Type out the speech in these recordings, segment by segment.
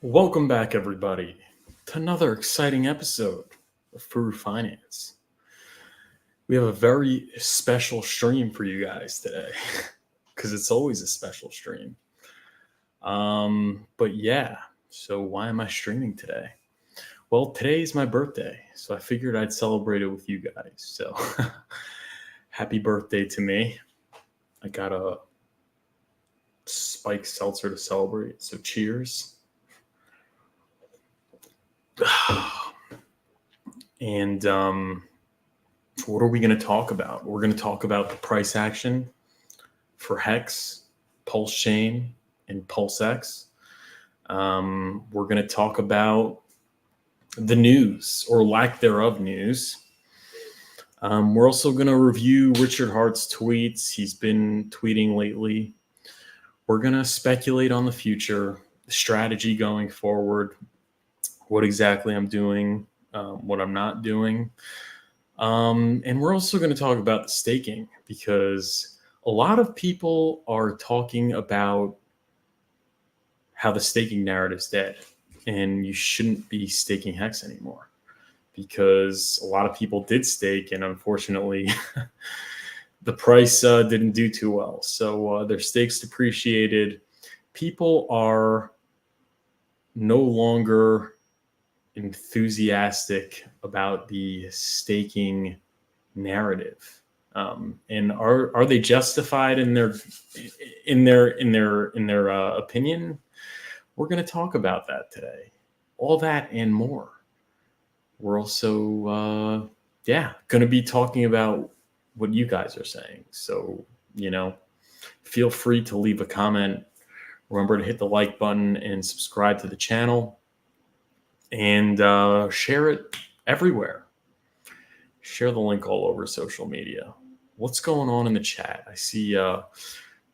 Welcome back, everybody, to another exciting episode of Furu Finance. We have a very special stream for you guys today because it's always a special stream. But yeah, so why am I streaming today? Well, today is my birthday, so I figured I'd celebrate it with you guys. So happy birthday to me. I got a spiked seltzer to celebrate, so cheers. And what are we going to talk about? We're going to talk about the price action for HEX, Pulsechain, and PulseX. We're going to talk about the news or lack thereof news. We're also going to review Richard Hart's tweets. He's been tweeting lately. We're going to speculate on the future, the strategy going forward, what exactly I'm doing, what I'm not doing. And we're also going to talk about the staking because a lot of people are talking about how the staking narrative's dead and you shouldn't be staking HEX anymore because a lot of people did stake and unfortunately the price didn't do too well. So their stakes depreciated. People are no longer enthusiastic about the staking narrative, and are they justified in their opinion? We're going to talk about that today, all that and more. We're also going to be talking about what you guys are saying, so feel free to leave a comment. Remember to hit the like button and subscribe to the channel. And share it everywhere. Share the link all over social media. What's going on in the chat? I see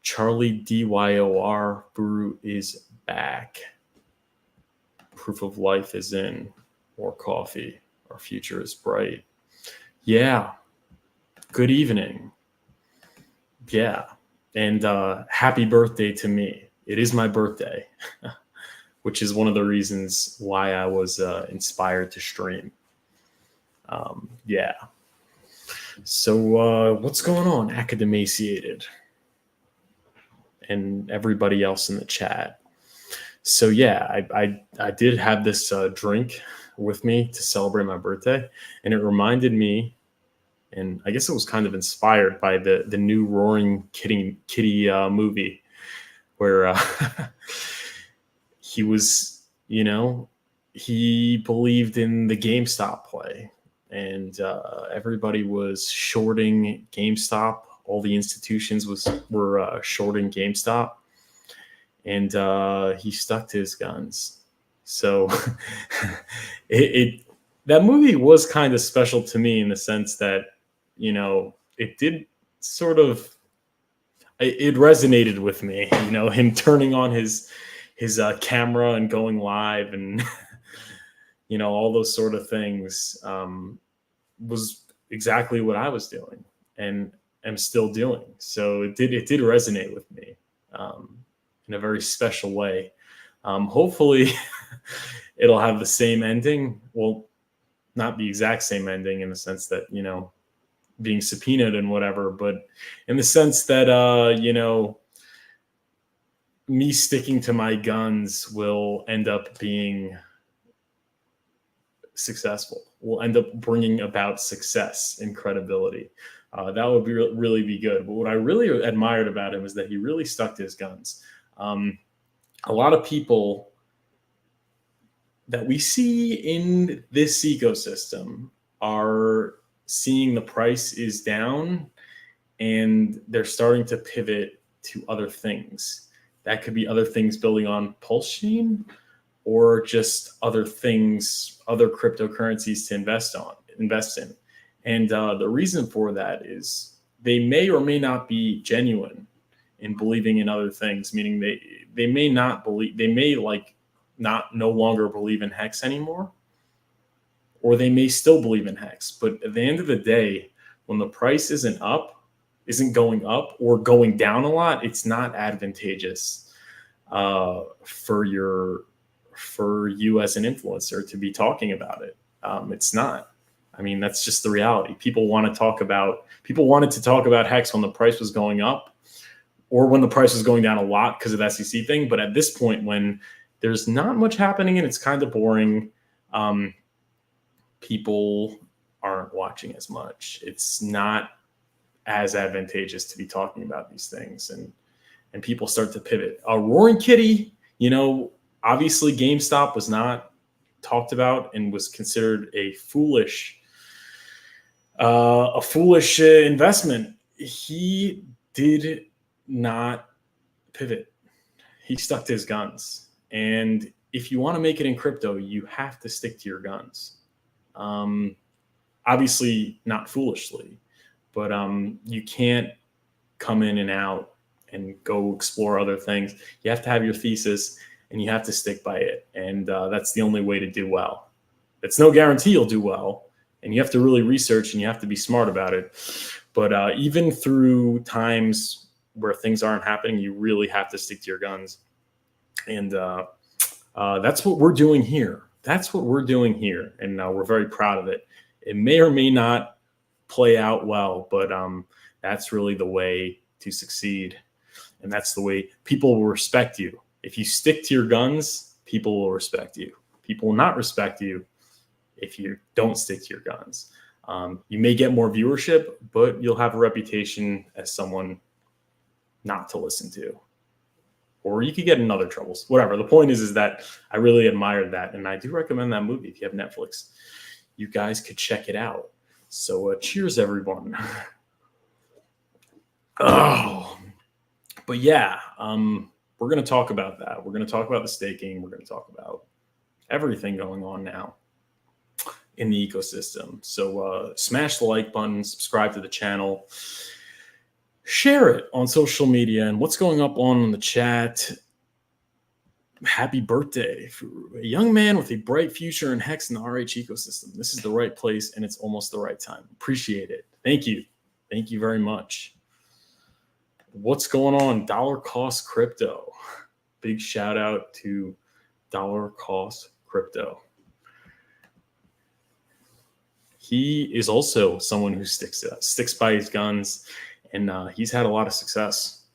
Charlie DYOR, Furu is back. Proof of life is in. More coffee. Our future is bright. Yeah. Good evening. Yeah. And happy birthday to me. It is my birthday. Which is one of the reasons why I was inspired to stream. So what's going on, Academaciated? And everybody else in the chat. So yeah, I did have this drink with me to celebrate my birthday. And it reminded me, and I guess it was kind of inspired by the new Roaring Kitty movie where... he was, he believed in the GameStop play and everybody was shorting GameStop. All the institutions were shorting GameStop and he stuck to his guns. So that movie was kind of special to me in the sense that, it did sort of, it resonated with me, him turning on his camera and going live and all those sort of things was exactly what I was doing and am still doing. So it did resonate with me in a very special way. Hopefully it'll have the same ending. Well, not the exact same ending in the sense that being subpoenaed and whatever, but in the sense that me sticking to my guns will end up being successful, will end up bringing about success and credibility. That would really be good. But what I really admired about him is that he really stuck to his guns. A lot of people that we see in this ecosystem are seeing the price is down and they're starting to pivot to other things. That could be other things building on Pulsechain or just other things, other cryptocurrencies to invest in. And the reason for that is they may or may not be genuine in believing in other things, meaning they may not believe, they may no longer believe in HEX anymore, or they may still believe in HEX. But at the end of the day, when the price isn't going up or going down a lot, it's not advantageous for your for you as an influencer to be talking about it. It's not. I mean, that's just the reality. People wanted to talk about HEX when the price was going up or when the price was going down a lot because of the SEC thing. But at this point, when there's not much happening and it's kind of boring, people aren't watching as much. It's not as advantageous to be talking about these things, and people start to pivot. Roaring Kitty, obviously GameStop was not talked about and was considered a foolish investment. He did not pivot. He stuck to his guns. And if you want to make it in crypto, you have to stick to your guns. Obviously not foolishly, but you can't come in and out and go explore other things. You have to have your thesis and you have to stick by it. And that's the only way to do well. It's no guarantee you'll do well. And you have to really research and you have to be smart about it. But even through times where things aren't happening, you really have to stick to your guns. And that's what we're doing here. That's what we're doing here. And we're very proud of it. It may or may not play out well, but that's really the way to succeed. And that's the way people will respect you. If you stick to your guns, people will respect you. People will not respect you if you don't stick to your guns. You may get more viewership, but you'll have a reputation as someone not to listen to. Or you could get in other troubles. Whatever. The point is that I really admired that. And I do recommend that movie. If you have Netflix, you guys could check it out. So cheers, everyone. Oh, but yeah, we're going to talk about that. We're going to talk about the staking. We're going to talk about everything going on now in the ecosystem. So smash the like button, subscribe to the channel, share it on social media. And what's going up on the chat? Happy birthday, Furu. A young man with a bright future in HEX and the RH ecosystem. This is the right place and it's almost the right time. Appreciate it. Thank you. Thank you very much. What's going on? Dollar Cost Crypto. Big shout out to Dollar Cost Crypto. He is also someone who sticks by his guns, and he's had a lot of success.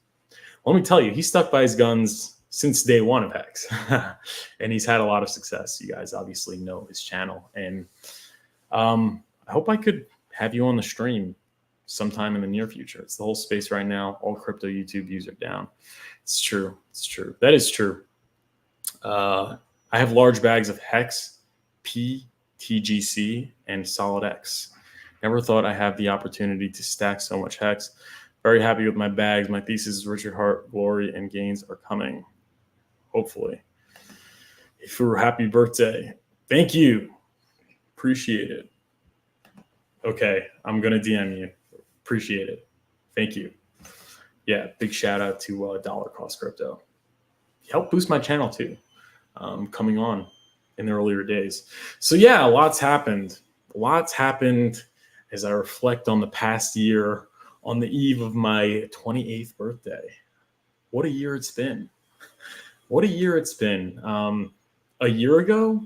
Let me tell you, he stuck by his guns since day one of HEX, and he's had a lot of success. You guys obviously know his channel, and I hope I could have you on the stream sometime in the near future. It's the whole space right now. All crypto YouTube views are down. It's true. It's true. That is true. I have large bags of HEX, PTGC, and Solid X. Never thought I have the opportunity to stack so much HEX. Very happy with my bags. My thesis is Richard Hart, glory, and gains are coming. Hopefully. Furu, happy birthday. Thank you. Appreciate it. Okay, I'm going to DM you. Appreciate it. Thank you. Yeah, big shout out to Dollar Cost Crypto. He helped boost my channel too, coming on in the earlier days. So yeah, lots happened. Lots happened as I reflect on the past year on the eve of my 28th birthday. What a year it's been. What a year it's been. A year ago,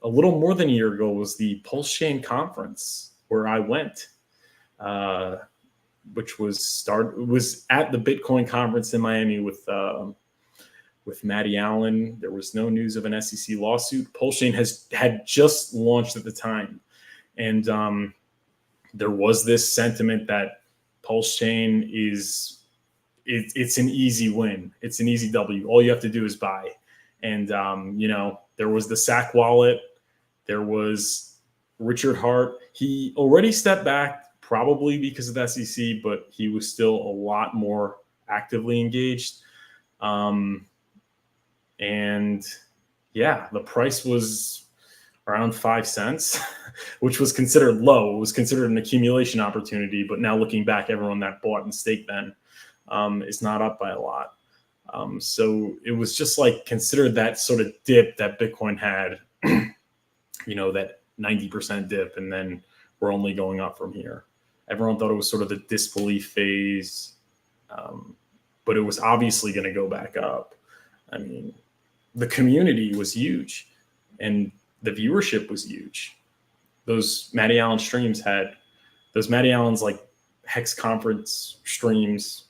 a little more than a year ago, was the Pulsechain conference where I went, which was at the Bitcoin conference in Miami with Matty Allen. There was no news of an SEC lawsuit. Pulsechain had just launched at the time, and there was this sentiment that Pulsechain it's an easy win. It's an easy W. All you have to do is buy. And there was the SAC wallet. There was Richard Hart. He already stepped back, probably because of the SEC, but he was still a lot more actively engaged. And yeah, the price was around 5 cents, which was considered low. It was considered an accumulation opportunity, but now looking back, everyone that bought and staked then is not up by a lot. So it was just like considered that sort of dip that Bitcoin had, that 90% dip, and then we're only going up from here. Everyone thought it was sort of the disbelief phase, but it was obviously going to go back up. I mean, the community was huge and the viewership was huge. Those Matty Allen streams had those Matty Allen's like Hex conference streams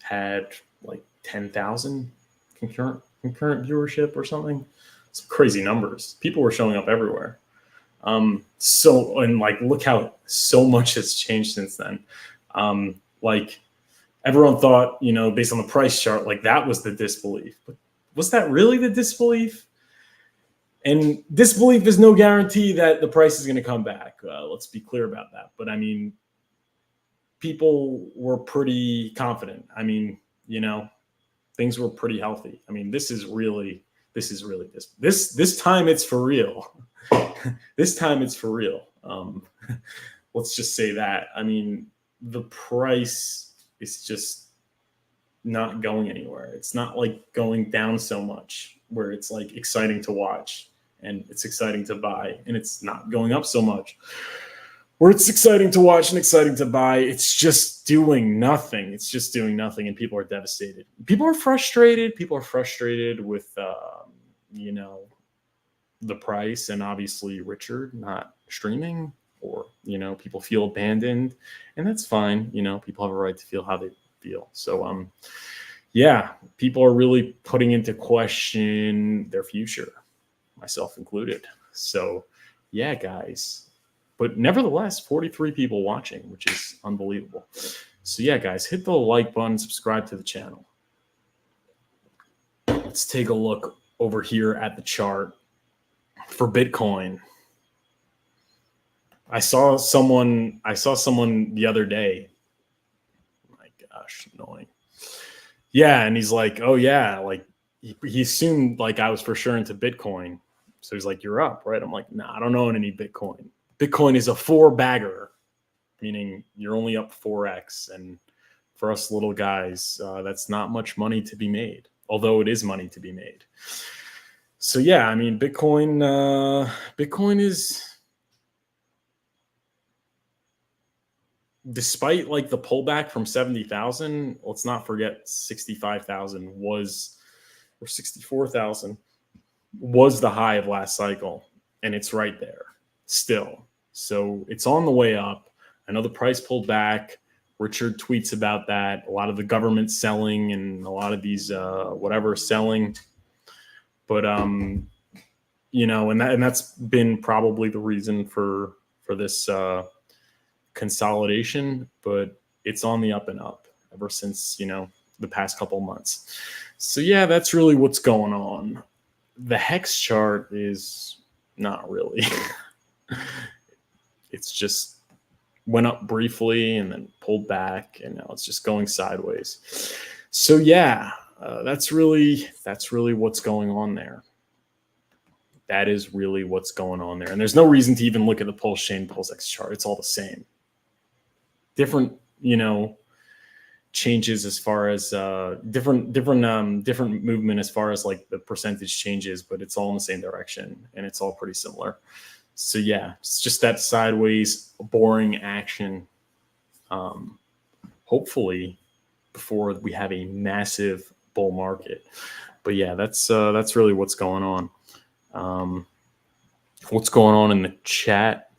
had like 10,000 concurrent viewership or something. Some crazy numbers. People were showing up everywhere. So, and like, look how so much has changed since then. Like everyone thought, you know, based on the price chart, like that was the disbelief, but was that really the disbelief? And disbelief is no guarantee that the price is going to come back. Let's be clear about that. But I mean, people were pretty confident. I mean, you know, things were pretty healthy. I mean, this time it's for real. This time it's for real. Let's just say that. I mean, the price is just not going anywhere. It's not like going down so much where it's like exciting to watch and it's exciting to buy, and it's not going up so much where it's exciting to watch and exciting to buy. It's just doing nothing. It's just doing nothing, and people are devastated. People are frustrated. People are frustrated with, you know, the price, and obviously Richard not streaming, or, you know, people feel abandoned, and that's fine. You know, people have a right to feel how they feel. So, yeah, people are really putting into question their future, myself included. So, yeah, guys. But nevertheless, 43 people watching, which is unbelievable. So yeah, guys, hit the like button, subscribe to the channel. Let's take a look over here at the chart for Bitcoin. I saw someone the other day. My gosh, annoying. Yeah, and he's like, oh yeah, like he assumed like I was for sure into Bitcoin. So he's like, you're up, right? I'm like, nah, I don't own any Bitcoin. Bitcoin is a 4-bagger, meaning you're only up 4x. And for us little guys, that's not much money to be made, although it is money to be made. So yeah, I mean, Bitcoin is, despite like the pullback from 70,000, let's not forget 65,000 was, or 64,000 was the high of last cycle, and it's right there still. So it's on the way up. I know the price pulled back. Richard tweets about that. A lot of the government selling and a lot of these whatever selling. But you know, and that's been probably the reason for this consolidation. But it's on the up and up ever since, you know, the past couple of months. So yeah, that's really what's going on. The HEX chart is not really. It's just went up briefly and then pulled back, and now it's just going sideways. So yeah, that's really what's going on there. That is really what's going on there. And there's no reason to even look at the Pulsechain Pulsex chart. It's all the same. Different, you know, changes as far as different movement as far as like the percentage changes, but it's all in the same direction and it's all pretty similar. So yeah, it's just that sideways boring action. Hopefully before we have a massive bull market. But yeah, that's really what's going on. What's going on in the chat?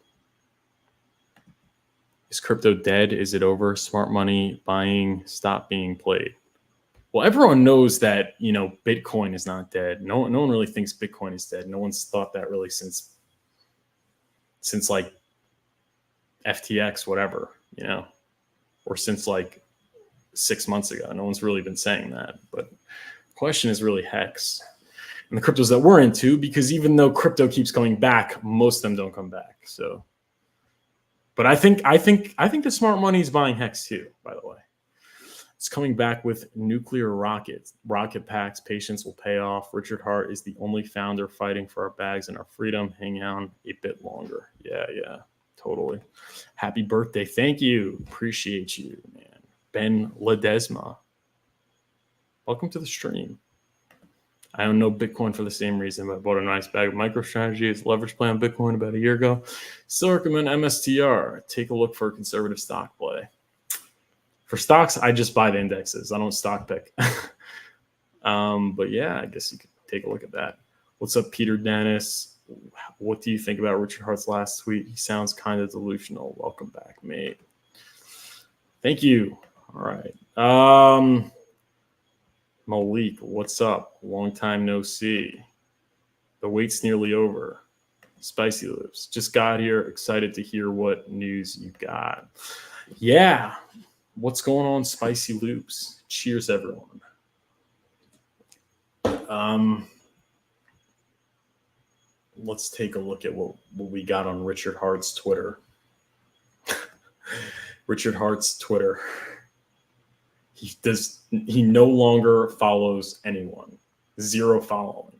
Is crypto dead? Is it over? Smart money buying stopped being played. Well, everyone knows that, you know, Bitcoin is not dead. No one really thinks Bitcoin is dead. No one's thought that really since like FTX, whatever, you know, or since like 6 months ago. No one's really been saying that. But the question is really HEX and the cryptos that we're into, because even though crypto keeps coming back, most of them don't come back. So, but I think the smart money is buying HEX too, by the way. It's coming back with nuclear rockets, rocket packs. Patience will pay off. Richard Hart is the only founder fighting for our bags and our freedom. Hang on a bit longer. Yeah, totally. Happy birthday. Thank you. Appreciate you, man. Ben Ledesma. Welcome to the stream. I own no Bitcoin for the same reason, but I bought a nice bag of MicroStrategy. It's a leverage play on Bitcoin about a year ago. Still recommend MSTR. Take a look for a conservative stock play. For stocks, I just buy the indexes. I don't stock pick. But yeah, I guess you could take a look at that. What's up, Peter Dennis? What do you think about Richard Hart's last tweet? He sounds kind of delusional. Welcome back, mate. Thank you. All right. Malik, what's up? Long time no see. The wait's nearly over. Spicy Lips. Just got here. Excited to hear what news you got. Yeah. What's going on, Spicy Loops? Cheers, everyone. Let's take a look at what we got on Richard Hart's Twitter. Richard Hart's Twitter. He no longer follows anyone. Zero following.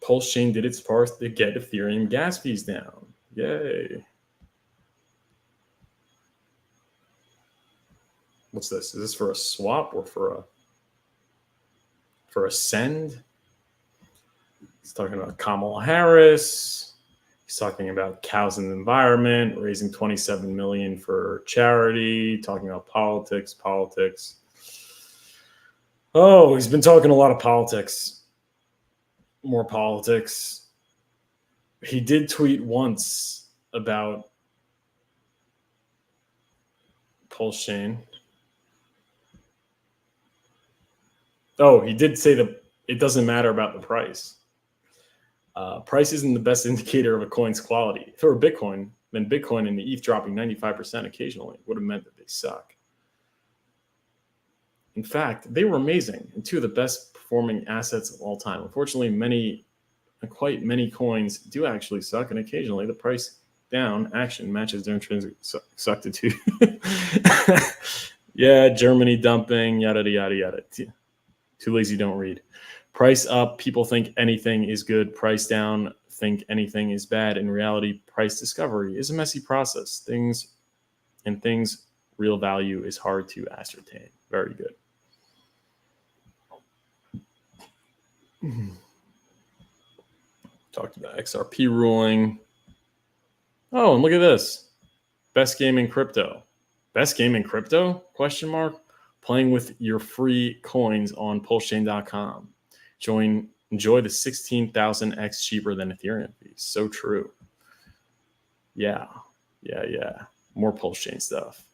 Pulsechain did its part to get Ethereum gas fees down. Yay. What's this? Is this for a swap or for a send? He's talking about Kamala Harris. He's talking about cows in the environment, raising $27 million for charity, talking about politics. Oh, he's been talking a lot of politics. More politics. He did tweet once about Pulsechain. Oh, he did say that it doesn't matter about the price. Price isn't the best indicator of a coin's quality. If it were Bitcoin, then Bitcoin and the ETH dropping 95% occasionally would have meant that they suck. In fact, they were amazing and two of the best performing assets of all time. Unfortunately, quite many coins do actually suck, and occasionally the price down action matches their intrinsic suctitude. Yeah, Germany dumping, yada, yada, yada. Too lazy, don't read. Price up, people think anything is good. Price down, think anything is bad. In reality, price discovery is a messy process. Things, real value is hard to ascertain. Very good. Talked about XRP ruling. Oh, and look at this. Best game in crypto. Best game in crypto? Question mark. Playing with your free coins on pulsechain.com. Enjoy the 16,000x cheaper than Ethereum fees. So true. Yeah. More Pulsechain stuff.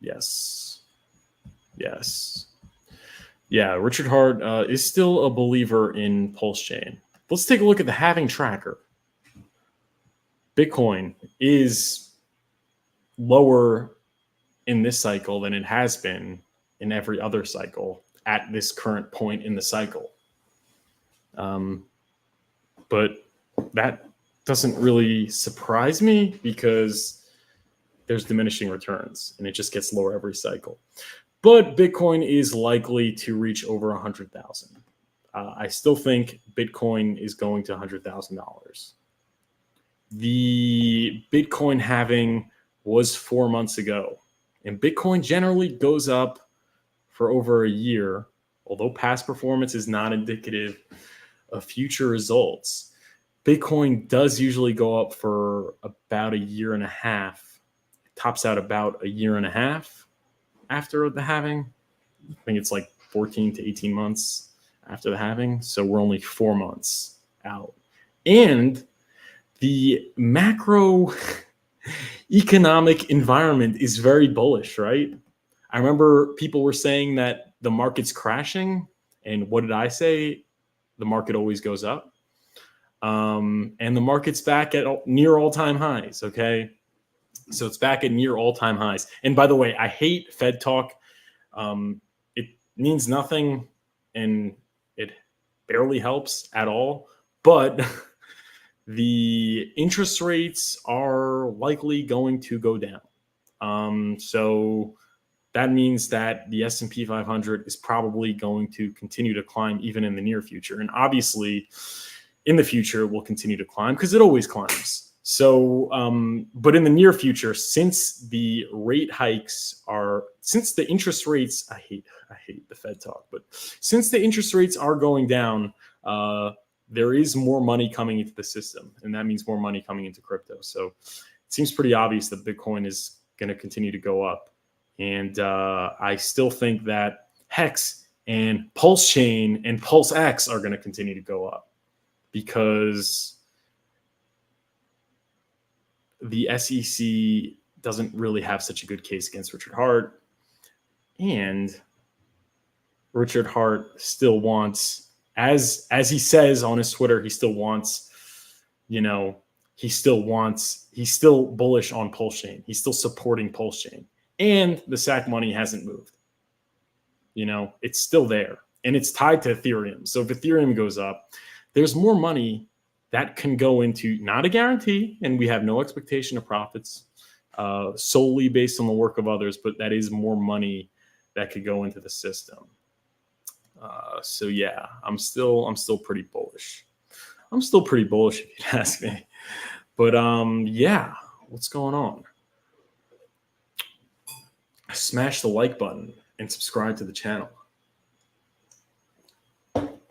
Yes. Yeah, Richard Hart is still a believer in Pulsechain. Let's take a look at the halving tracker. Bitcoin is lower in this cycle than it has been in every other cycle at this current point in the cycle. But that doesn't really surprise me because there's diminishing returns and it just gets lower every cycle. But Bitcoin is likely to reach over 100,000. I still think Bitcoin is going to $100,000. The Bitcoin halving was 4 months ago, and Bitcoin generally goes up for over a year, although past performance is not indicative of future results. Bitcoin does usually go up for about a year and a half. It tops out about a year and a half after the halving. I think it's like 14 to 18 months after the halving. So we're only 4 months out. And the macro economic environment is very bullish, right? I remember people were saying that the market's crashing. And what did I say? The market always goes up. And the market's back at near all-time highs, okay? So it's back at near all-time highs. And by the way, I hate Fed talk. It means nothing and it barely helps at all. But the interest rates are likely going to go down. So that means that the S&P 500 is probably going to continue to climb even in the near future. And obviously, in the future, it will continue to climb because it always climbs. So, but in the near future, since the interest rates, I hate the Fed talk, but since the interest rates are going down, there is more money coming into the system, and that means more money coming into crypto. So it seems pretty obvious that Bitcoin is going to continue to go up. And I still think that HEX and Pulsechain and PulseX are going to continue to go up because the SEC doesn't really have such a good case against Richard Hart. And Richard Hart still wants, as he says on his Twitter, he still wants, he's still bullish on Pulsechain. He's still supporting Pulsechain. And the SAC money hasn't moved. It's still there. And it's tied to Ethereum. So if Ethereum goes up, there's more money that can go into, not a guarantee, and we have no expectation of profits solely based on the work of others, but that is more money that could go into the system. So yeah, I'm still pretty bullish. I'm still pretty bullish if you'd ask me. But yeah, what's going on? Smash the like button and subscribe to the channel.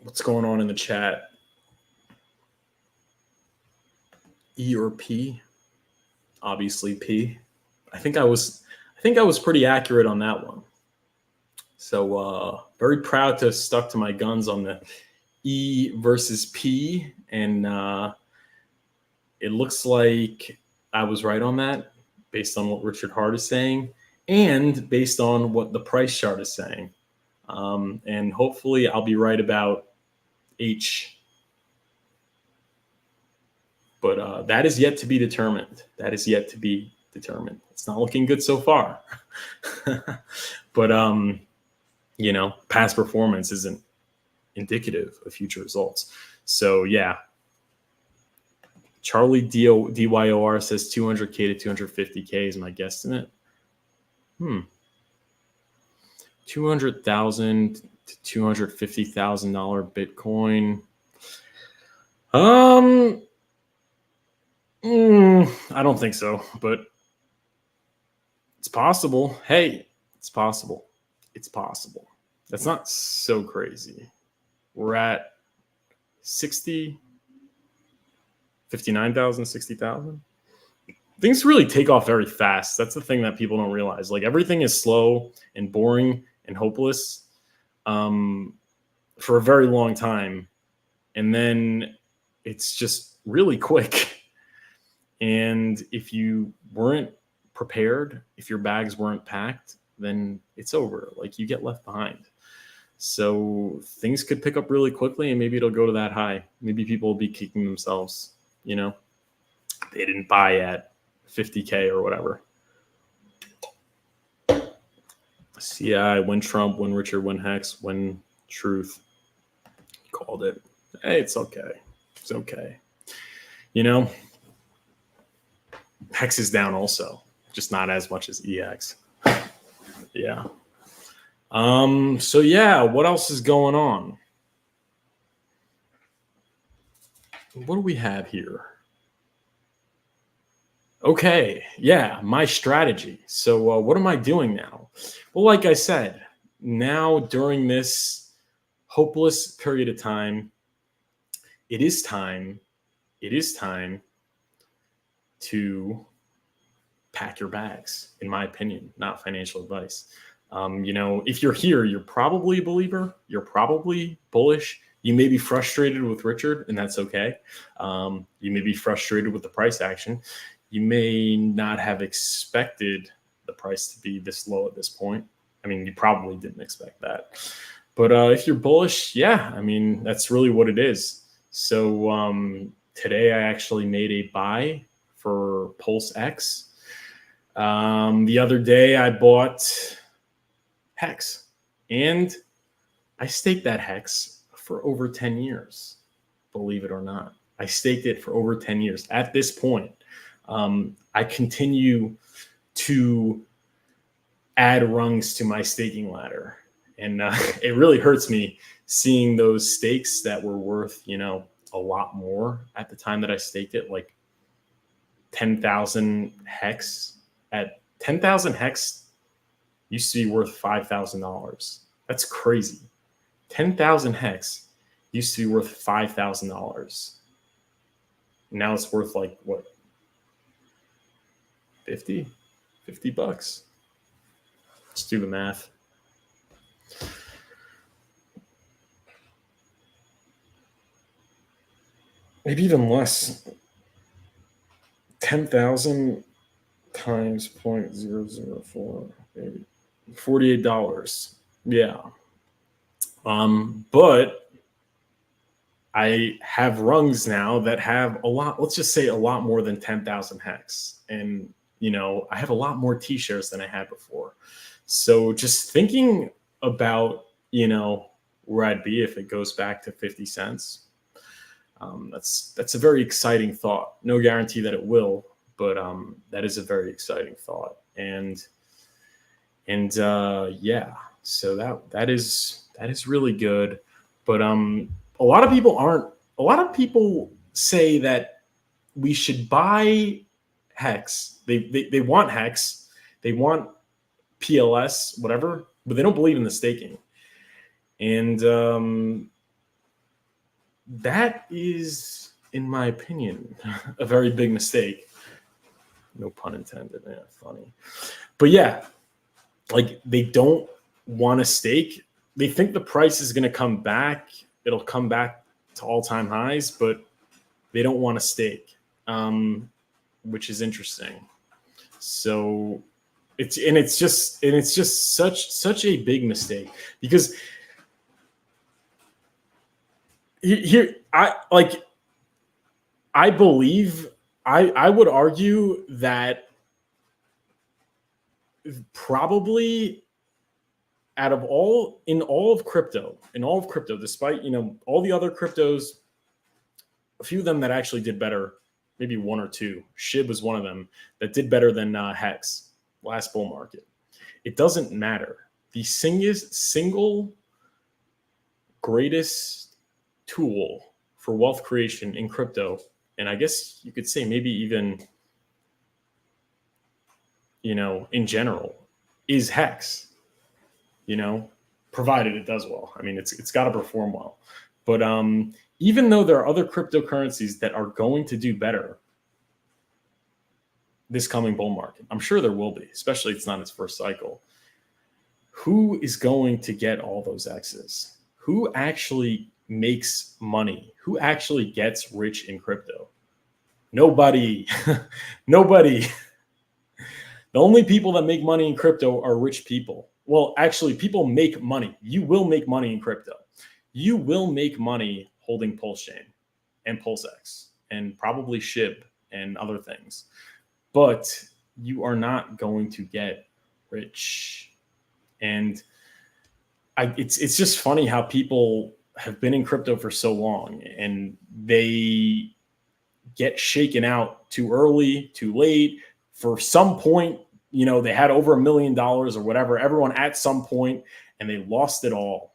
What's going on in the chat? E or P? Obviously P. I think I was pretty accurate on that one. So very proud to have stuck to my guns on the E versus P, and it looks like I was right on that based on what Richard Hart is saying and based on what the price chart is saying. And hopefully I'll be right about H. But that is yet to be determined. That is yet to be determined. It's not looking good so far. But, past performance isn't indicative of future results. So, yeah. Charlie DYOR says 200K to 250K is my guesstimate. 200,000 to $250,000 Bitcoin. I don't think so, but it's possible. Hey, it's possible. It's possible. That's not so crazy. We're at 60, 59,000, 60,000. Things really take off very fast. That's the thing that people don't realize. Like everything is slow and boring and hopeless for a very long time. And then it's just really quick. And if you weren't prepared, if your bags weren't packed, then it's over. Like you get left behind. So things could pick up really quickly and maybe it'll go to that high. Maybe people will be kicking themselves, they didn't buy at 50K or whatever. CI, when Trump, when Richard, when Hex, when Truth. Called it. Hey, it's okay. It's okay. Hex is down also, just not as much as EX. Yeah. So yeah, what else is going on? What do we have here? Okay, yeah, my strategy. So what am I doing now? Well, like I said, now during this hopeless period of time, it is time to pack your bags, in my opinion, not financial advice. If you're here, you're probably a believer. You're probably bullish. You may be frustrated with Richard, and that's okay. You may be frustrated with the price action. You may not have expected the price to be this low at this point. I mean, you probably didn't expect that. But if you're bullish, yeah, I mean, that's really what it is. So today I actually made a buy for PulseX. The other day I bought HEX, and I staked that HEX for over 10 years, believe it or not. I staked it for over 10 years. At this point, I continue to add rungs to my staking ladder. And it really hurts me seeing those stakes that were worth, a lot more at the time that I staked it, like 10,000 HEX. At 10,000 HEX used to be worth $5,000. That's crazy. 10,000 HEX used to be worth $5,000. Now it's worth like what? 50 bucks. Let's do the math. maybe even less. 10,000 times 0.004, maybe $48. Yeah. But I have rungs now that have a lot, let's just say a lot more than 10,000 hex. And, I have a lot more T-shares than I had before. So just thinking about, where I'd be if it goes back to 50 cents. That's a very exciting thought. No guarantee that it will, but that is a very exciting thought. And yeah, so that is really good. But a lot of people aren't. A lot of people say that we should buy hex. They want hex. They want PLS, whatever, but they don't believe in the staking. And that is, in my opinion, a very big mistake. No pun intended. Yeah, funny. But yeah, like they don't want to stake. They think the price is going to come back. It'll come back to all-time highs, but they don't want to stake, which is interesting. So it's just such a big mistake, because here I believe I would argue that probably out of all of crypto, despite all the other cryptos, a few of them that actually did better, maybe one or two. SHIB was one of them that did better than Hex last bull market. It doesn't matter. The single greatest tool for wealth creation in crypto, and I guess you could say maybe even in general, is Hex. Provided it does well. I mean, it's got to perform well. But even though there are other cryptocurrencies that are going to do better this coming bull market, I'm sure there will be, especially it's not its first cycle. Who is going to get all those X's? Who actually makes money? Who actually gets rich in crypto? Nobody. Nobody. The only people that make money in crypto are rich people. Well, actually, people make money. You will make money in crypto. You will make money holding Pulsechain and PulseX and probably SHIB and other things. But you are not going to get rich. And it's just funny how people have been in crypto for so long and they get shaken out too early, too late. For some point, they had over $1 million or whatever, everyone at some point, and they lost it all.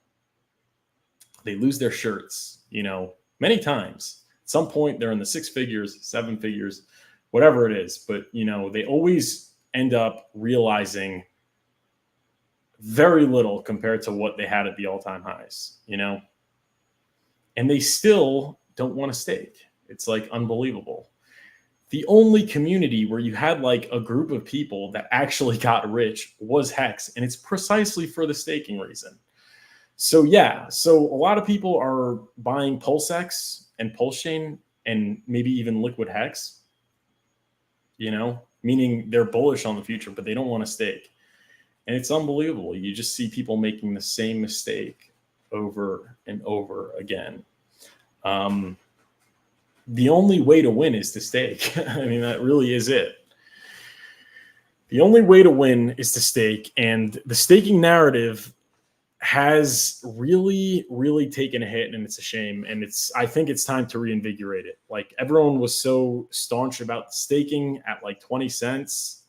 They lose their shirts, many times. At some point, they're in the 6 figures, 7 figures, whatever it is. But, they always end up realizing very little compared to what they had at the all-time highs, and they still don't want to stake. It's like unbelievable. The only community where you had like a group of people that actually got rich was Hex, and it's precisely for the staking reason. So yeah, so a lot of people are buying PulseX and Pulsechain and maybe even Liquid Hex, meaning they're bullish on the future, but they don't want to stake. And it's unbelievable. You just see people making the same mistake over and over again. The only way to win is to stake. I mean, that really is it. The only way to win is to stake. And the staking narrative has really, really taken a hit, and it's a shame. And I think it's time to reinvigorate it. Like, everyone was so staunch about staking at like 20 cents.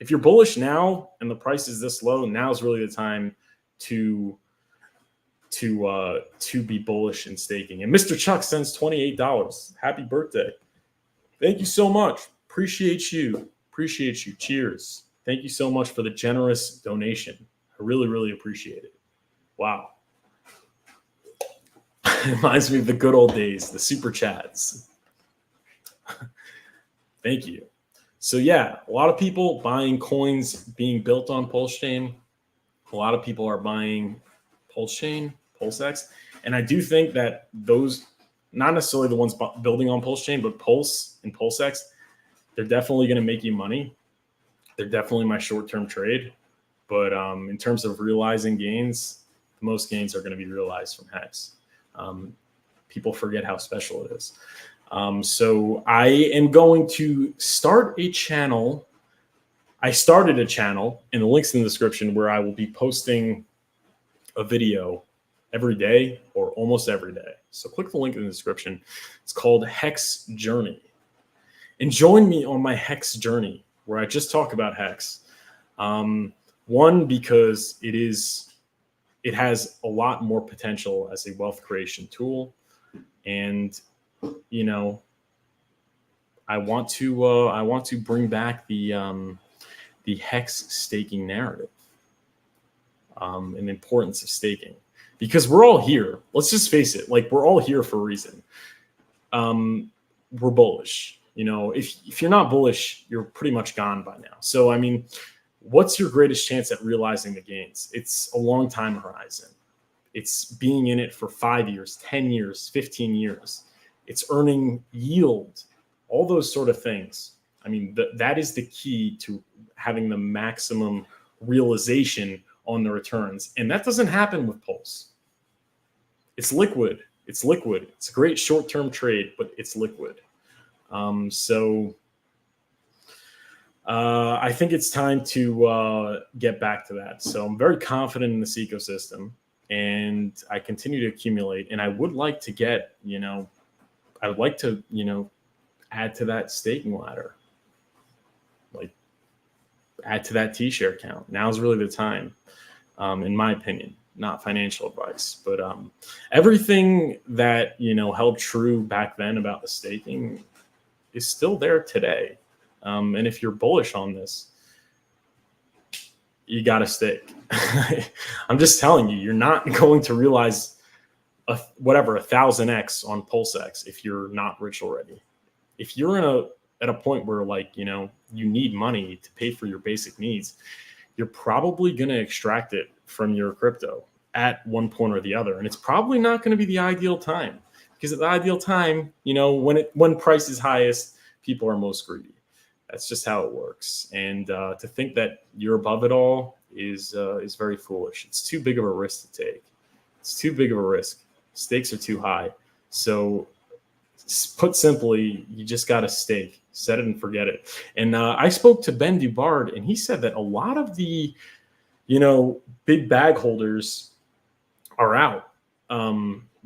If you're bullish now and the price is this low, now's really the time to be bullish in staking. And Mr. Chuck sends $28. Happy birthday. Thank you so much. Appreciate you. Cheers. Thank you so much for the generous donation. I really, really appreciate it. Wow. It reminds me of the good old days, the super chats. Thank you. So yeah, a lot of people buying coins being built on Pulsechain. A lot of people are buying Pulsechain, PulseX. And I do think that those not necessarily the ones building on Pulsechain, but Pulse and PulseX, they're definitely going to make you money. They're definitely my short-term trade. But in terms of realizing gains, the most gains are going to be realized from HEX. People forget how special it is. So I am going to start a channel. I started a channel, and the link's in the description, where I will be posting a video every day or almost every day. So click the link in the description. It's called HEX Journey. And join me on my HEX journey, where I just talk about HEX. One, because it has a lot more potential as a wealth creation tool. And, you know, I want to bring back the HEX staking narrative, and the importance of staking, because we're all here. Let's just face it. Like, we're all here for a reason. We're bullish. You know, if you're not bullish, you're pretty much gone by now. So, I mean, what's your greatest chance at realizing the gains? It's a long time horizon. It's being in it for 5 years, 10 years, 15 years. It's earning yield, all those sort of things. I mean, that is the key to having the maximum realization on the returns. And that doesn't happen with Pulse. It's liquid. It's liquid. It's a great short-term trade, but it's liquid. I think it's time to get back to that. So I'm very confident in this ecosystem, and I continue to accumulate. And I would like to get, I would like to, add to that staking ladder, like add to that T-share count. Now is really the time, in my opinion. Not financial advice, but everything that held true back then about the staking is still there today. And if you're bullish on this, you got to stake. I'm just telling you, you're not going to realize 1,000x on PulseX if you're not rich already. If you're at a point where, like, you need money to pay for your basic needs, you're probably going to extract it from your crypto at one point or the other. And it's probably not going to be the ideal time, because at the ideal time, when price is highest, people are most greedy. That's just how it works. And to think that you're above it all is very foolish. It's too big of a risk to take. It's too big of a risk. Stakes are too high. So, put simply, you just got to stake. Set it and forget it. And I spoke to Ben Dubard, and he said that a lot of the, big bag holders are out.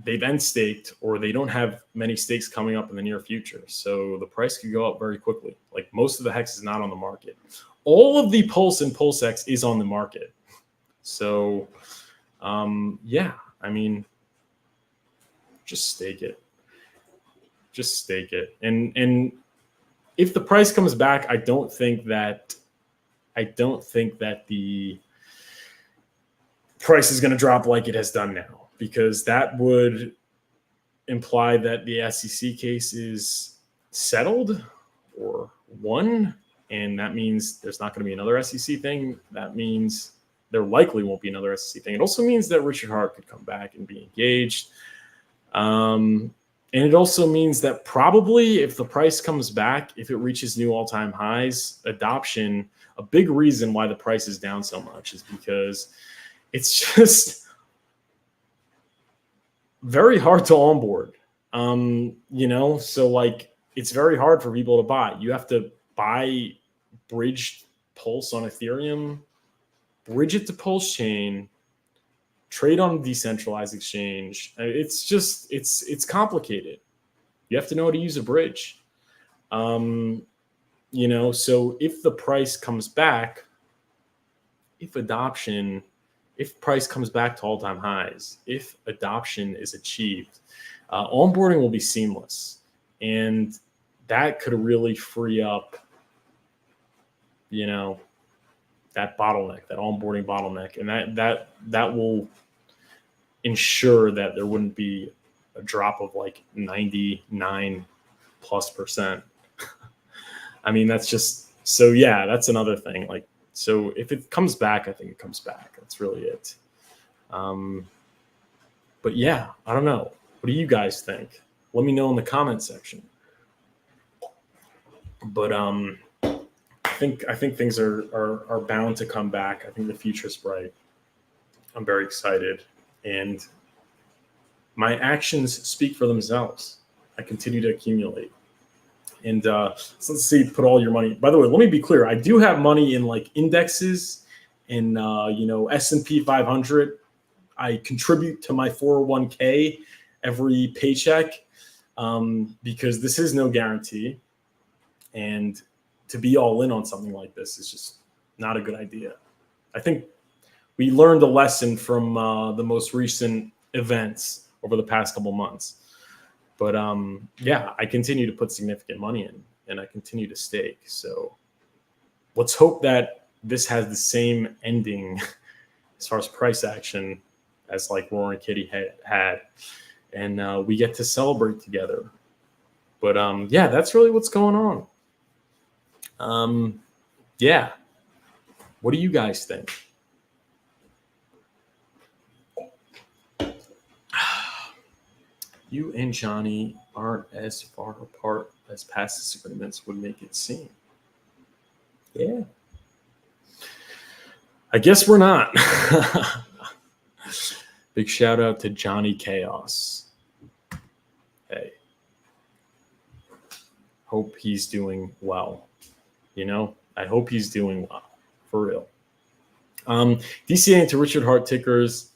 They've end staked, or they don't have many stakes coming up in the near future. So the price could go up very quickly. Like, most of the HEX is not on the market. All of the Pulse and PulseX is on the market. So, yeah, I mean, just stake it. Just stake it. And if the price comes back, I don't think that the price is going to drop like it has done now, because that would imply that the SEC case is settled or won, and that means there's not going to be another SEC thing. That means there likely won't be another SEC thing. It also means that Richard Hart could come back and be engaged. And it also means that probably if the price comes back, if it reaches new all-time highs, adoption, a big reason why the price is down so much is because it's just very hard to onboard. So, like, it's very hard for people to buy. You have to buy bridged Pulse on Ethereum, bridge it to Pulsechain, trade on a decentralized exchange. It's just, it's complicated. You have to know how to use a bridge. So if the price comes back, if price comes back to all-time highs, if adoption is achieved, onboarding will be seamless. And that could really free up, that bottleneck, that onboarding bottleneck. And that will ensure that there wouldn't be a drop of like 99+%. I mean, that's just, so yeah, that's another thing. Like, so if it comes back, I think it comes back. That's really it. But yeah, I don't know. What do you guys think? let me know in the comment section. But I think things are bound to come back. I think the future's bright. I'm very excited, and my actions speak for themselves. I continue to accumulate. And so let's see, put all your money. By the way, let me be clear. I do have money in like indexes and, S&P 500. I contribute to my 401k every paycheck because this is no guarantee. And to be all in on something like this is just not a good idea. I think we learned a lesson from the most recent events over the past couple months. But yeah, I continue to put significant money in, and I continue to stake. So let's hope that this has the same ending as far as price action as like Roaring Kitty had, and we get to celebrate together. But yeah, that's really what's going on. Yeah, what do you guys think? You and Johnny aren't as far apart as past disagreements would make it seem. Yeah. I guess we're not. Big shout out to Johnny Chaos. Hey. Hope he's doing well. I hope he's doing well. For real. DCA into Richard Hart tickers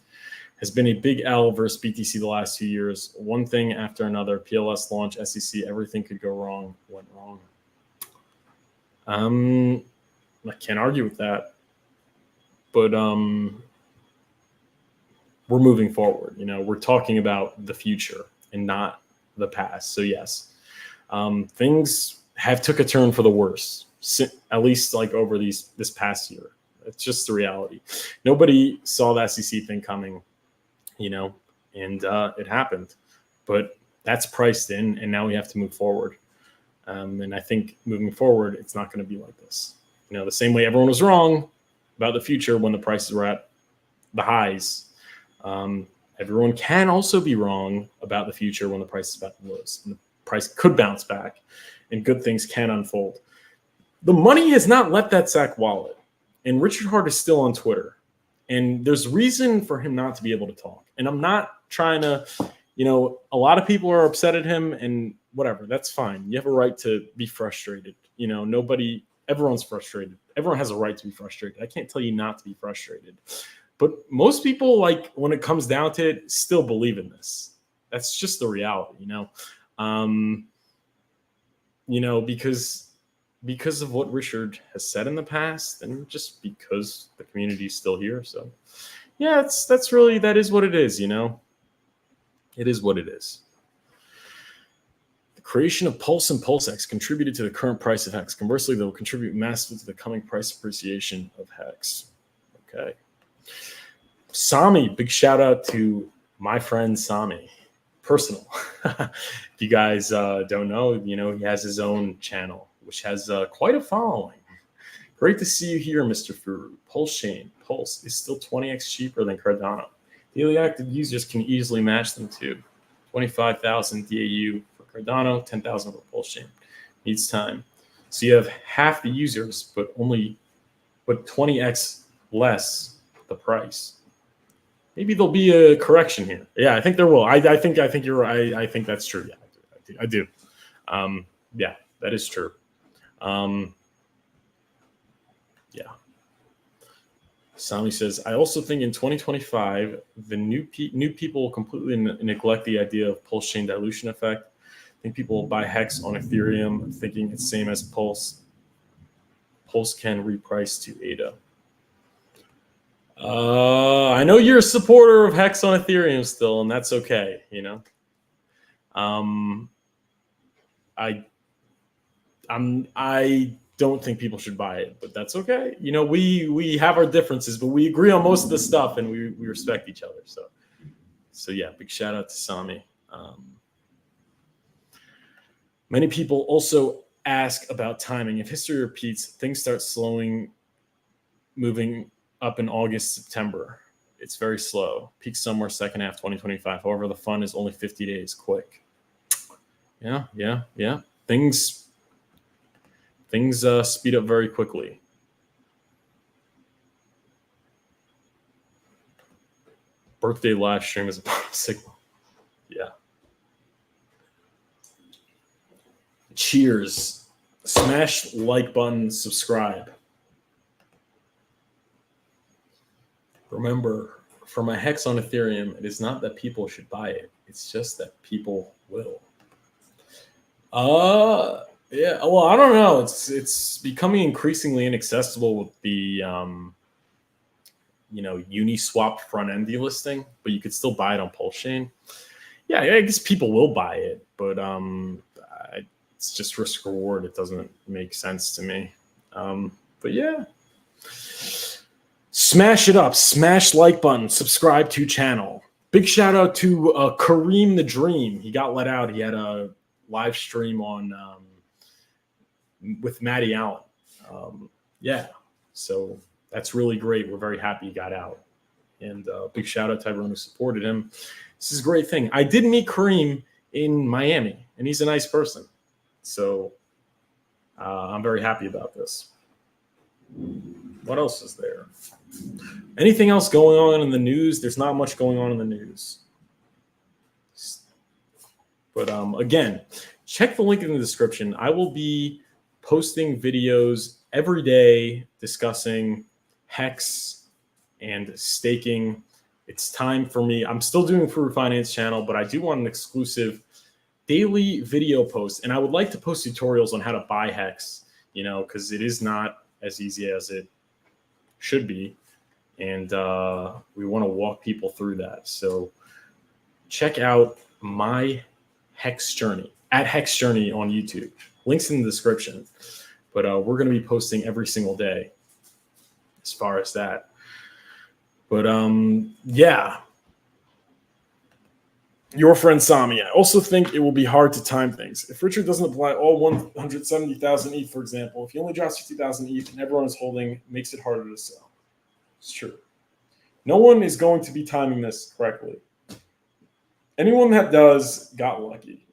has been a big L versus BTC the last 2 years. One thing after another, PLS launch, SEC, everything could go wrong, went wrong. I can't argue with that. But we're moving forward. We're talking about the future and not the past. So yes, things have took a turn for the worse, at least like over this past year. It's just the reality. Nobody saw the SEC thing coming. And it happened, but that's priced in, and now we have to move forward. And I think moving forward, it's not going to be like this. The same way everyone was wrong about the future when the prices were at the highs. Everyone can also be wrong about the future when the price is at the lows. And the price could bounce back, and good things can unfold. The money has not left that sack wallet, and Richard Hart is still on Twitter. And there's reason for him not to be able to talk. And I'm not trying to, a lot of people are upset at him and whatever. That's fine. You have a right to be frustrated. Everyone's frustrated. Everyone has a right to be frustrated. I can't tell you not to be frustrated. But most people, like, when it comes down to it, still believe in this. That's just the reality, because of what Richard has said in the past, and just because the community is still here. So yeah, that is what it is, It is what it is. The creation of Pulse and PulseX contributed to the current price of HEX. Conversely, they will contribute massively to the coming price appreciation of HEX. Okay. Sami, big shout out to my friend Sami. Personal. If you guys don't know, he has his own channel, which has quite a following. Great to see you here, Mr. Furu. Pulse is still 20x cheaper than Cardano. Daily active users can easily match them too. 25,000 DAU for Cardano, 10,000 for Pulsechain. Needs time. So you have half the users, but 20x less the price. Maybe there'll be a correction here. Yeah, I think there will. I think you're right. I think that's true. Yeah, I do. Yeah, that is true. Yeah. Sami says, I also think in 2025, the new people will completely neglect the idea of Pulse chain dilution effect. I think people will buy HEX on Ethereum thinking it's same as Pulse. Pulse can reprice to ADA. I know you're a supporter of HEX on Ethereum still, and that's okay, I don't think people should buy it, but that's okay. We have our differences, but we agree on most of the stuff, and we respect each other. So yeah, big shout out to Sami. Many people also ask about timing. If history repeats, things start moving up in August, September. It's very slow. Peak somewhere second half 2025. However, the fund is only 50 days. Quick. Yeah. Things speed up very quickly. Birthday live stream is a signal. Yeah. Cheers. Smash like button, subscribe. Remember, for my HEX on Ethereum, it is not that people should buy it. It's just that people will. Yeah. Well, I don't know. It's becoming increasingly inaccessible with the Uniswap front end delisting, but you could still buy it on Pulsechain. Yeah, I guess people will buy it, but it's just risk reward. It doesn't make sense to me. But yeah, smash it up, smash like button, subscribe to channel. Big shout out to Kareem the Dream. He got let out. He had a live stream on with Matty Allen. Yeah, so that's really great. We're very happy he got out. And big shout out to everyone who supported him. This is a great thing. I did meet Kareem in Miami, and he's a nice person. So I'm very happy about this. What else is there? Anything else going on in the news? There's not much going on in the news. But again, check the link in the description. I will be posting videos every day discussing HEX and staking. It's time for me. I'm still doing Furu Finance channel, but I do want an exclusive daily video post. And I would like to post tutorials on how to buy HEX, because it is not as easy as it should be. And we want to walk people through that. So check out My HEX Journey at HEX Journey on YouTube. Links in the description. But we're going to be posting every single day as far as that. But yeah. Your friend Sami. I also think it will be hard to time things. If Richard doesn't apply all 170,000 ETH, for example, if he only drops 50,000 ETH and everyone is holding, it makes it harder to sell. It's true. No one is going to be timing this correctly. Anyone that does got lucky.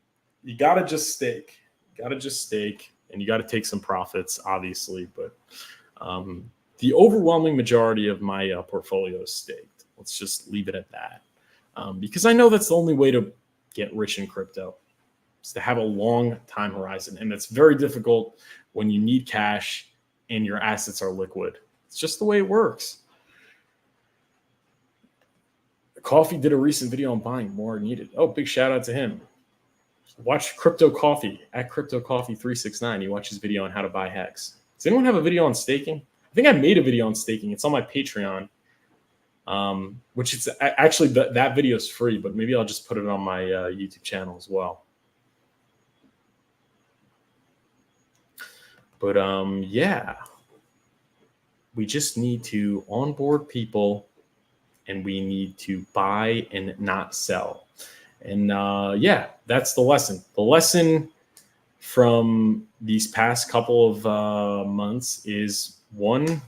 You got to just stake. And you got to take some profits, obviously. But the overwhelming majority of my portfolio is staked. Let's just leave it at that. Because I know that's the only way to get rich in crypto, is to have a long time horizon. And that's very difficult when you need cash and your assets are liquid. It's just the way it works. Coffee did a recent video on buying more needed. Oh, big shout out to him. Watch Crypto Coffee at Crypto Coffee 369. You watch his video on how to buy HEX. Does anyone have a video on staking? I think I made a video on staking. It's on my Patreon, which it's actually that video is free, but maybe I'll just put it on my YouTube channel as well. But yeah, we just need to onboard people. And we need to buy and not sell. And yeah, that's the lesson. The lesson from these past couple of months is, one,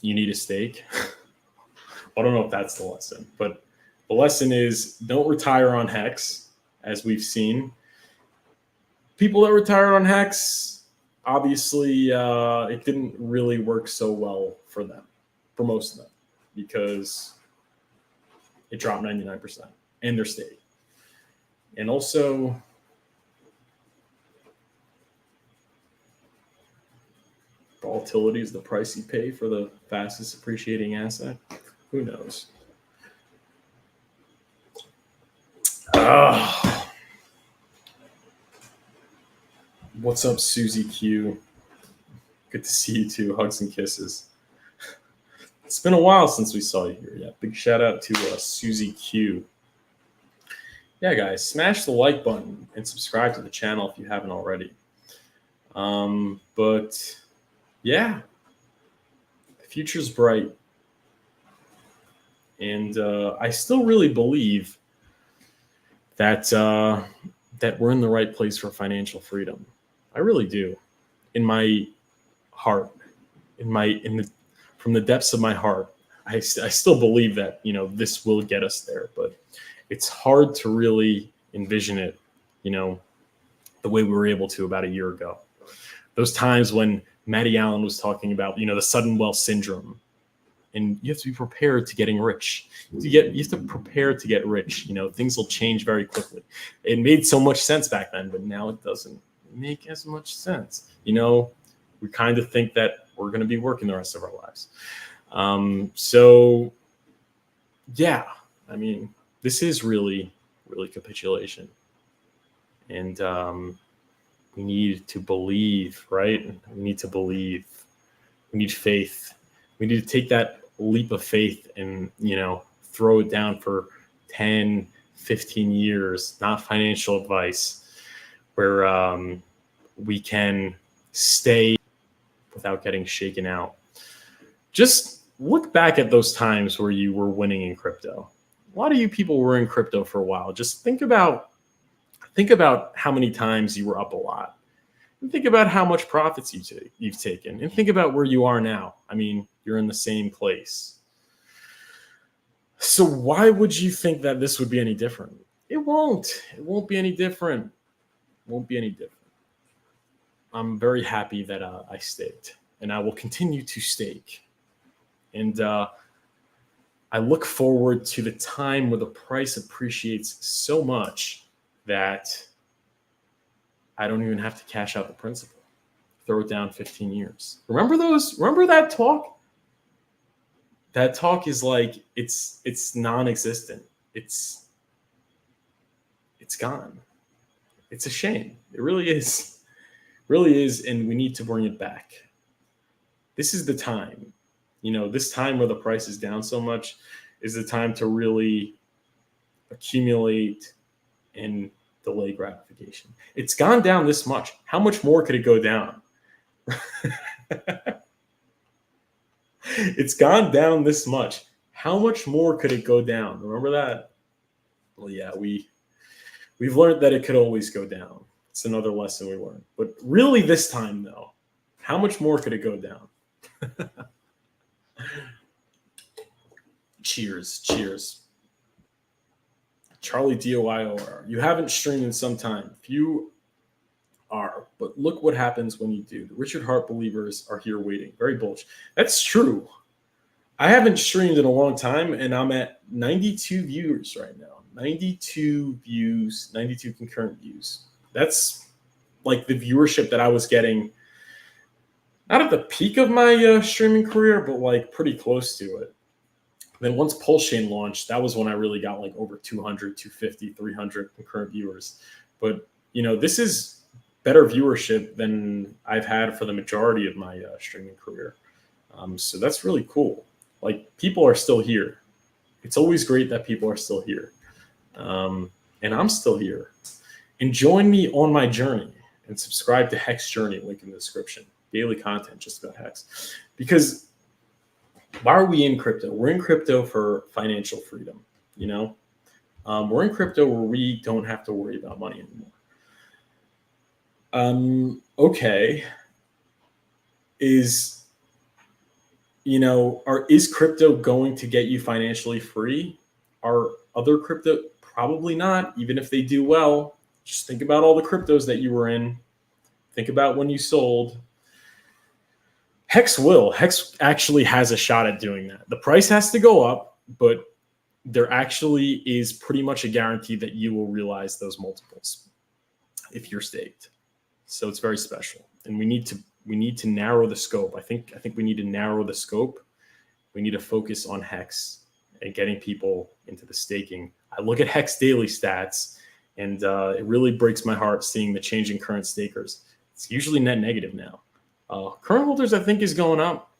you need a stake. I don't know if that's the lesson, but the lesson is don't retire on HEX, as we've seen. People that retired on HEX, obviously, it didn't really work so well for them, for most of them, because it dropped 99% and their stake. And also, volatility is the price you pay for the fastest appreciating asset. Who knows? What's up, Susie Q? Good to see you too. Hugs and kisses. It's been a while since we saw you here. Yeah, big shout out to Susie Q. Yeah, guys, smash the like button and subscribe to the channel if you haven't already. But yeah, the future's bright. And I still really believe that that we're in the right place for financial freedom. I really do. In my heart, from the depths of my heart, I still believe that, this will get us there. But it's hard to really envision it, the way we were able to about a year ago. Those times when Matty Allen was talking about, the sudden wealth syndrome, and you have to be prepared to getting rich. You have to prepare to get rich. Things will change very quickly. It made so much sense back then, but now it doesn't make as much sense. We kind of think that we're going to be working the rest of our lives. So yeah, this is really, really capitulation. And we need to believe, right? We need to believe. We need faith. We need to take that leap of faith and, throw it down for 10, 15 years, not financial advice, where we can stay without getting shaken out. Just look back at those times where you were winning in crypto. A lot of you people were in crypto for a while. Just think about how many times you were up a lot. And think about how much profits you've taken. And think about where you are now. You're in the same place. So why would you think that this would be any different? It won't. It won't be any different. It won't be any different. I'm very happy that I staked. And I will continue to stake. And I look forward to the time where the price appreciates so much that I don't even have to cash out the principal. Throw it down 15 years. Remember that talk? That talk is like, it's non-existent. It's gone. It's a shame. It really is. Really is, and we need to bring it back. This is the time. This time where the price is down so much is the time to really accumulate and delay gratification. It's gone down this much. How much more could it go down? It's gone down this much. How much more could it go down? Remember that? Well, yeah, we've learned that it could always go down. It's another lesson we learned. But really this time, though, how much more could it go down? Cheers. Charlie DOIOR. You haven't streamed in some time. Few are, but look what happens when you do. The Richard Hart believers are here waiting. Very bullish. That's true. I haven't streamed in a long time, and I'm at 92 viewers right now. 92 views, 92 concurrent views. That's like the viewership that I was getting, not at the peak of my streaming career, but like pretty close to it. Then once Pulsechain launched, that was when I really got like over 200, 250, 300 concurrent viewers. But, this is better viewership than I've had for the majority of my streaming career. So that's really cool. Like, people are still here. It's always great that people are still here. And I'm still here. And join me on my journey and subscribe to HEX Journey, link in the description. Daily content just about HEX. Because why are we in crypto? We're in crypto for financial freedom, We're in crypto where we don't have to worry about money anymore. Okay. Is crypto going to get you financially free? Are other crypto? Probably not, even if they do well. Just think about all the cryptos that you were in. Think about when you sold. HEX actually has a shot at doing that. The price has to go up, but there actually is pretty much a guarantee that you will realize those multiples if you're staked. So it's very special, and we need to narrow the scope. I think we need to narrow the scope. We need to focus on HEX and getting people into the staking. I look at HEX daily stats, and it really breaks my heart seeing the change in current stakers. It's usually net negative now. Current holders, I think, is going up,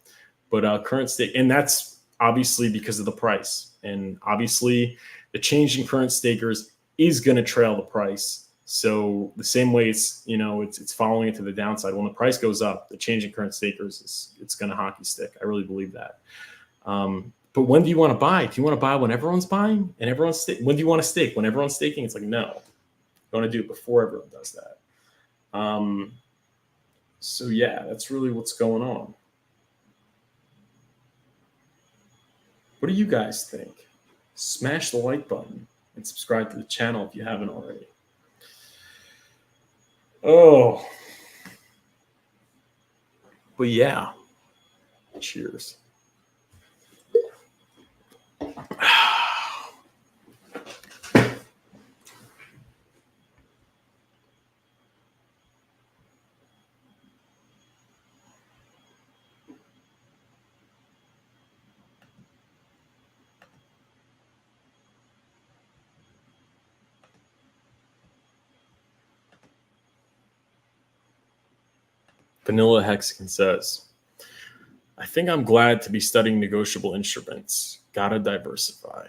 but current stake, and that's obviously because of the price. And obviously, the change in current stakers is going to trail the price. So the same way it's following it to the downside. When the price goes up, the change in current stakers it's going to hockey stick. I really believe that. But when do you want to buy? Do you want to buy when everyone's buying and everyone's staking? When do you want to stake? When everyone's staking? It's like, no, you want to do it before everyone does that. So yeah, that's really what's going on. What do you guys think? Smash the like button and subscribe to the channel if you haven't already. Oh, but yeah, cheers. Vanilla Hexagon says, I think I'm glad to be studying negotiable instruments. Gotta diversify.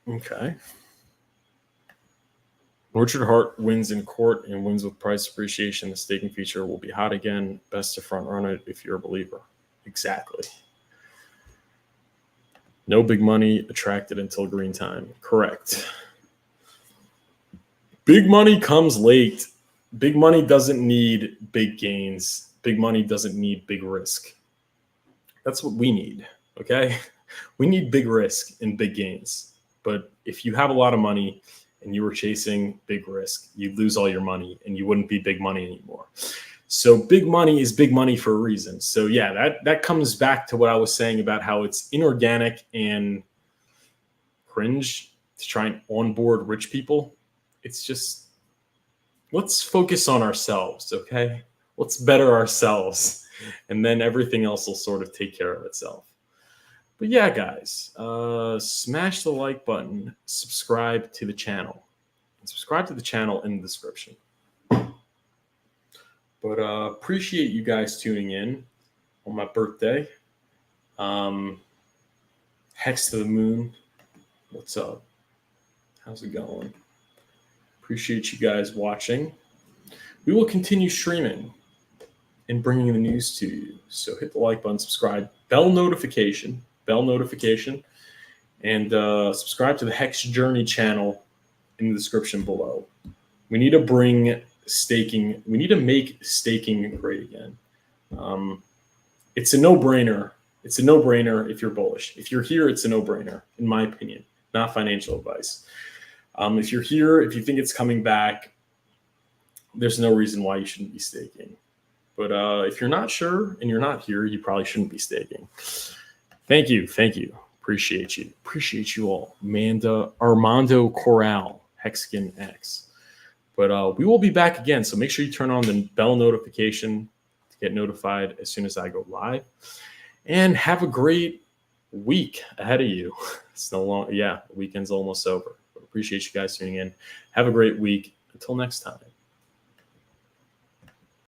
Okay. Orchard Heart wins in court and wins with price appreciation. The staking feature will be hot again. Best to front run it if you're a believer. Exactly. No big money attracted until green time. Correct. Big money comes late. Big money doesn't need big gains. Big money doesn't need big risk. That's what we need, okay? We need big risk and big gains. But if you have a lot of money and you were chasing big risk, you'd lose all your money and you wouldn't be big money anymore. So big money is big money for a reason. So yeah, that comes back to what I was saying about how it's inorganic and cringe to try and onboard rich people. It's just, let's focus on ourselves, okay? Let's better ourselves, and then everything else will sort of take care of itself. But yeah, guys, smash the like button, subscribe to the channel. And subscribe to the channel in the description. But appreciate you guys tuning in on my birthday. Hex to the moon. What's up? How's it going? Appreciate you guys watching. We will continue streaming and bringing the news to you. So hit the like button, subscribe, bell notification, and subscribe to the HEX Journey channel in the description below. We need to bring staking. We need to make staking great again. It's a no-brainer. It's a no-brainer if you're bullish. If you're here, it's a no-brainer, in my opinion, not financial advice. If you're here, if you think it's coming back, there's no reason why you shouldn't be staking. But if you're not sure and you're not here, you probably shouldn't be staking. Thank you. Thank you. Appreciate you. Appreciate you all. Armando Corral, Hexagon X. But we will be back again. So make sure you turn on the bell notification to get notified as soon as I go live. And have a great week ahead of you. It's no long. Yeah, the weekend's almost over. But appreciate you guys tuning in. Have a great week. Until next time.